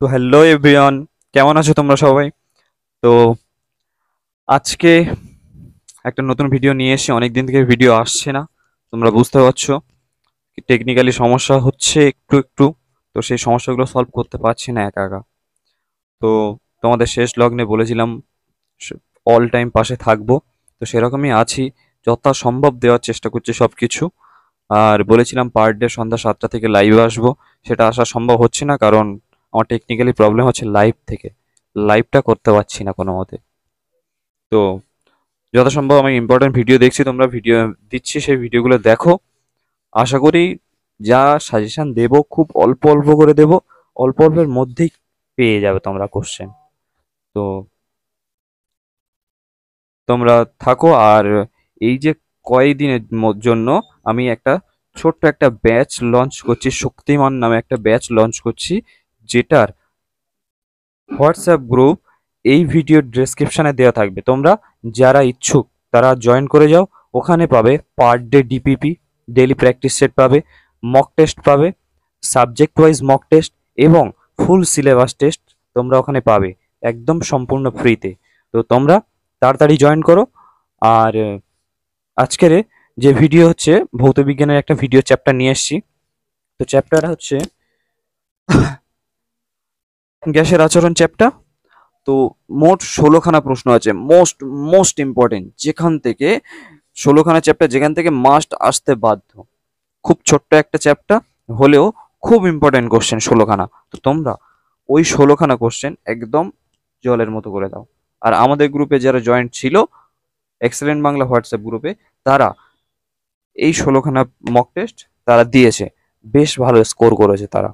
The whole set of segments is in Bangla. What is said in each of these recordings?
তো হ্যালো এভরিওয়ান, কেমন আছো তোমরা সবাই? তো আজকে একটা নতুন ভিডিও নিয়ে এসেছি। অনেকদিন থেকে ভিডিও আসছে না, তোমরা বুঝতে পারছো। টেকনিক্যালি সমস্যা হচ্ছে একটু একটু। তো সেই সমস্যাগুলো সলভ করতে পারছি না একা একা। তো তোমাদের শেষ লগ্নে বলেছিলাম অল টাইম পাশে থাকবো, তো সেরকমই আছি। যথাসম্ভব দেওয়ার চেষ্টা করছি সব কিছু। আর বলেছিলাম পার ডে সন্ধ্যা 7টা থেকে লাইভে আসবো, সেটা আসা সম্ভব হচ্ছে না কারণ আমার টেকনিক্যালি প্রবলেম হচ্ছে লাইভ থেকে। লাইভটা করতে পারছি না কোনো মতে। তো যথাসম্ভব আমি ইম্পর্টেন্ট ভিডিও দেখছি, তোমরা ভিডিও দিচ্ছি, সেই ভিডিওগুলো দেখো। আশা করি যা সাজেশন দেবো খুব অল্প অল্প করে দেবো, অল্প অল্পের মধ্যেই পেয়ে যাবে তোমরা কোশ্চেন। তো তোমরা থাকো। আর এই যে কয়েকদিনের জন্য আমি একটা ছোট্ট একটা ব্যাচ লঞ্চ করছি, শক্তিমান নামে একটা ব্যাচ লঞ্চ করছি, যেটার হোয়াটসঅ্যাপ গ্রুপ এই ভিডিওর ডেসক্রিপশনে দেওয়া থাকবে। তোমরা যারা ইচ্ছুক তারা জয়েন করে যাও। ওখানে পাবে per day DPP, daily practice set পাবে, মক টেস্ট পাবে, সাবজেক্ট ওয়াইজ মক টেস্ট এবং ফুল সিলেবাস টেস্ট তোমরা ওখানে পাবে একদম সম্পূর্ণ ফ্রিতে। তো তোমরা তাড়াতাড়ি জয়েন করো। আর আজকের যে ভিডিও হচ্ছে ভৌতবিজ্ঞানের একটা ভিডিও চ্যাপ্টার নিয়ে এসেছি। তো চ্যাপ্টারটা হচ্ছে গ্যাসের আচরণ চ্যাপ্টার। তো মোট 16খানা প্রশ্ন আছে, মোস্ট মোস্ট ইম্পর্টেন্ট, যেখান থেকে 16খানা চ্যাপ্টার, যেখান থেকে মাস্ট আসতে বাধ্য। খুব ছোট্ট একটা চ্যাপ্টার হলেও খুব ইম্পর্টেন্ট কোশ্চেন 16খানা। তো তোমরা ওই 16খানা কোশ্চেন একদম জলের মতো করে দাও। আর আমাদের গ্রুপে যারা জয়েন্ট ছিল, এক্সেলেন্ট বাংলা হোয়াটসঅ্যাপ গ্রুপে, তারা এই 16খানা মক টেস্ট তারা দিয়েছে, বেশ ভালো স্কোর করেছে তারা।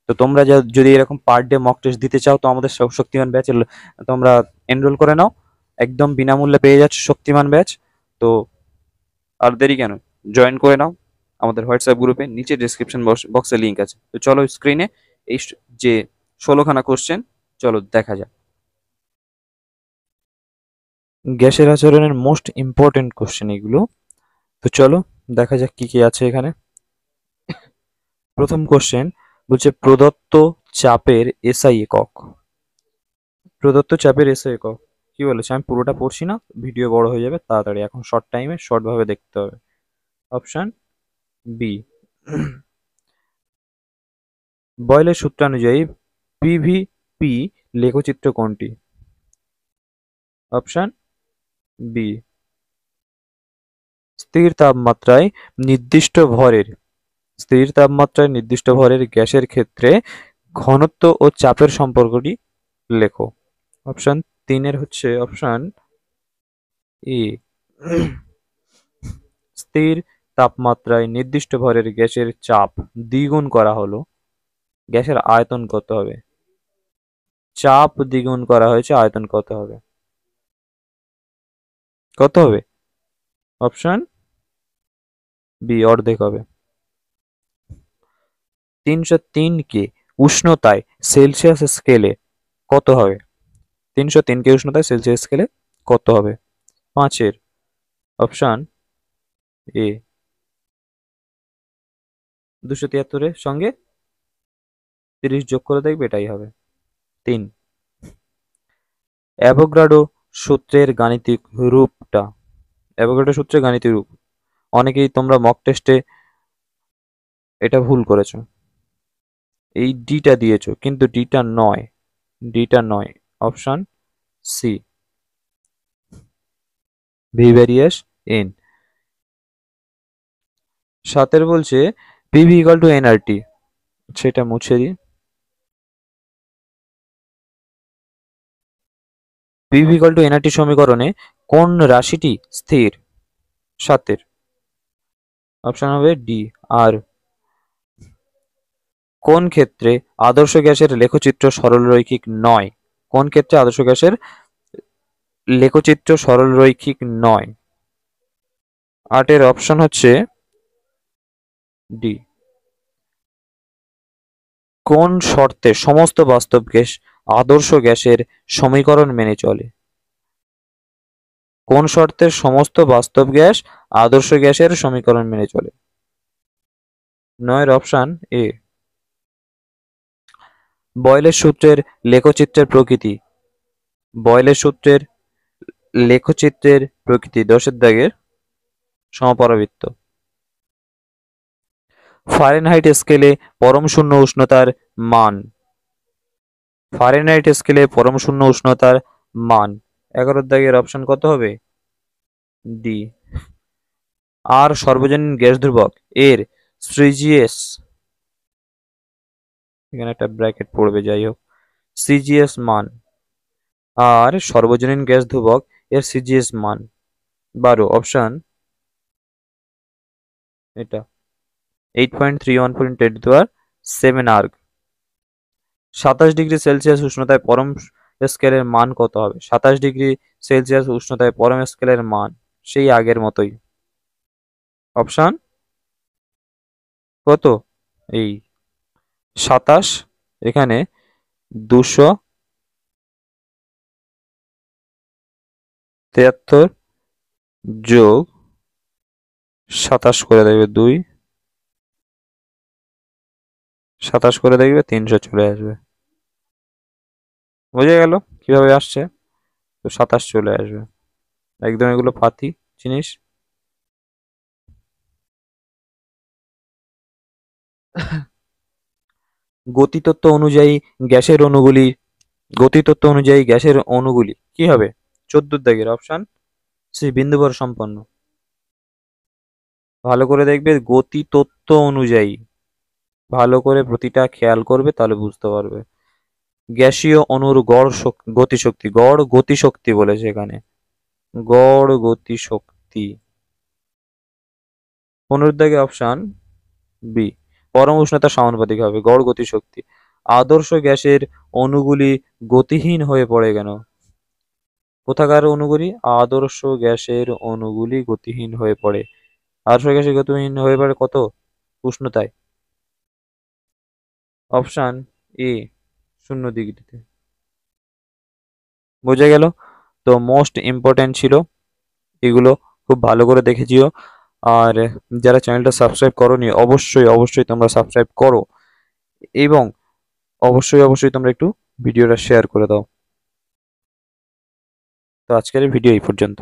তো তোমরা যদি এরকম পার ডে মক টেস্ট দিতে চাও তো আমাদের শক্তিমান ব্যাচে তোমরা এনরোল করে নাও। একদম বিনামূল্যে পেয়ে যাচ্ছ শক্তিমান ব্যাচ। তো আর দেরি কেন, জয়েন করে নাও আমাদের হোয়াটসঅ্যাপ গ্রুপে, নিচে ডিসক্রিপশন বক্সে লিঙ্ক আছে। তো চলো স্ক্রিনে এই যে 16খানা কোশ্চেন, চলো দেখা যাক। গ্যাসের আচরণের মোস্ট ইম্পর্টেন্ট কোশ্চেন এগুলো। তো চলো দেখা যাক কি কি আছে এখানে। প্রথম কোশ্চেন বলছে প্রদত্ত চাপের এসআই একক। প্রদত্ত চাপের এসআই একক কি বলেছে আমি পুরোটা পড়ছি না, ভিডিও বড় হয়ে যাবে তাড়াতাড়ি, এখন শর্ট টাইমে শর্ট ভাবে দেখতে হবে। অপশন বি, বয়লের সূত্রানুযায়ী পিভিপি লেখচিত্র কোনটি? অপশন বি, স্থির তাপমাত্রায় নির্দিষ্ট ভরের স্থির তাপমাত্রায় নির্দিষ্ট ভরের গ্যাসের ক্ষেত্রে ঘনত্ব ও চাপের সম্পর্কটি লেখো। অপশন তিনের হচ্ছে অপশন এ, স্থির তাপমাত্রায় নির্দিষ্ট ভরের গ্যাসের চাপ দ্বিগুণ করা হলো, গ্যাসের আয়তন কত হবে? চাপ দ্বিগুণ করা হয়েছে, আয়তন কত হবে? কত হবে? অপশন বি, অর্ধেক হবে। 303 কে উষ্ণতায় সেলসিয়াস স্কেলে কত হবে? 303 কে উষ্ণতায় সেলসিয়াস স্কেলে কত হবে? পাঁচের অপশন এ, 273-এর সঙ্গে 30 যোগ করে দেখবে, এটাই হবে 3। অ্যাভোগাড্রো সূত্রের গাণিতিক রূপটা। অ্যাভোগাড্রো সূত্রের গাণিতিক রূপ, অনেকেই তোমরা মক টেস্টে এটা ভুল করেছো, এই ডিটা দিয়েছো কিন্তু ডিটা নয়, ডিটা নয়। Option C, V varies N. সাতের বলছে পিভি ইকুয়াল টু এনআরটি, সেটা মুছে দিই। পিভি ইকুয়াল টু এনআরটি সমীকরণে কোন রাশিটি স্থির? সাতের অপশন হবে ডি, আর। কোন ক্ষেত্রে আদর্শ গ্যাসের লেখচিত্র সরলরৈখিক নয়? কোন ক্ষেত্রে আদর্শ গ্যাসের লেখচিত্র সরলরৈখিক নয়? আটের অপশন হচ্ছে ডি। কোন শর্তে সমস্ত বাস্তব গ্যাস আদর্শ গ্যাসের সমীকরণ মেনে চলে? কোন শর্তে সমস্ত বাস্তব গ্যাস আদর্শ গ্যাসের সমীকরণ মেনে চলে? নয়ের অপশন এ। বয়েলের সূত্রের লেখচিত্রের প্রকৃতি। বয়েলের সূত্রের লেখচিত্রের প্রকৃতি 10-এর দাগের সমপরাবৃত্ত। ফারেনহাইট স্কেলে পরম শূন্য উষ্ণতার মান। ফারেনহাইট স্কেলে পরম শূন্য উষ্ণতার মান 11-এর দাগের অপশন কত হবে? ডি। আর সর্বজনীন গ্যাস ধ্রুবক এর সিজিএস, এখানে একটা ব্র্যাকেট পড়বে, যাই হোক, সিজিএস মান। আর সর্বজনীন গ্যাস ধ্রুবক এর সিজিএস মান 12, অপশন এটা 8.314 × 10⁻⁷ 27 ডিগ্রি সেলসিয়াস উষ্ণতায় পরম স্কেলের মান কত হবে? 27 ডিগ্রি সেলসিয়াস উষ্ণতায় পরম স্কেলের মান সেই আগের মতোই। অপশন কত? এই 27, এখানে 273 যোগ 27 করে দেবে 2, 27 করে দেখবে 300 চলে আসবে। বোঝা গেল কিভাবে আসছে? তো 27 চলে আসবে একদম, এগুলো পাতি জিনিস। গতিতত্ত্ব অনুযায়ী গ্যাসের অণুগুলি, গতিতত্ত্ব অনুযায়ী গ্যাসের অণুগুলি কি হবে? 14 দাগের অপশন সি বিন্দুভর সম্পন্ন। ভালো করে দেখবে, গতিতত্ত্ব অনুযায়ী, ভালো করে প্রতিটা খেয়াল করবে, তাহলে বুঝতে পারবে। গ্যাসীয় অণুর গড় গতিশক্তি, গড় গতিশক্তি বলেছে এখানে, গড় গতিশক্তি 15 দাগে অপশন বি পরম উষ্ণতা সমানুপাতিক হবে গড় গতিশক্তি। আদর্শ গ্যাসের অণুগুলি গতিহীন হয়ে পড়ে কেন? কোথাকার অণুগুলি? আদর্শ গ্যাসের অণুগুলি গতিহীন হয়ে পড়ে। আদর্শ গ্যাসের গতিহীন হয়ে পড়ে কত উষ্ণতায়? অপশন এ 0 ডিগ্রিতে। বোঝা গেল? তো মোস্ট ইম্পর্টেন্ট ছিল এগুলো, খুব ভালো করে দেখেছিও। আর যারা চ্যানেলটা সাবস্ক্রাইব করোনি, অবশ্যই অবশ্যই তোমরা সাবস্ক্রাইব করো, এবং অবশ্যই অবশ্যই তোমরা একটু ভিডিওটা শেয়ার করে দাও। তো আজকের ভিডিও এই পর্যন্ত।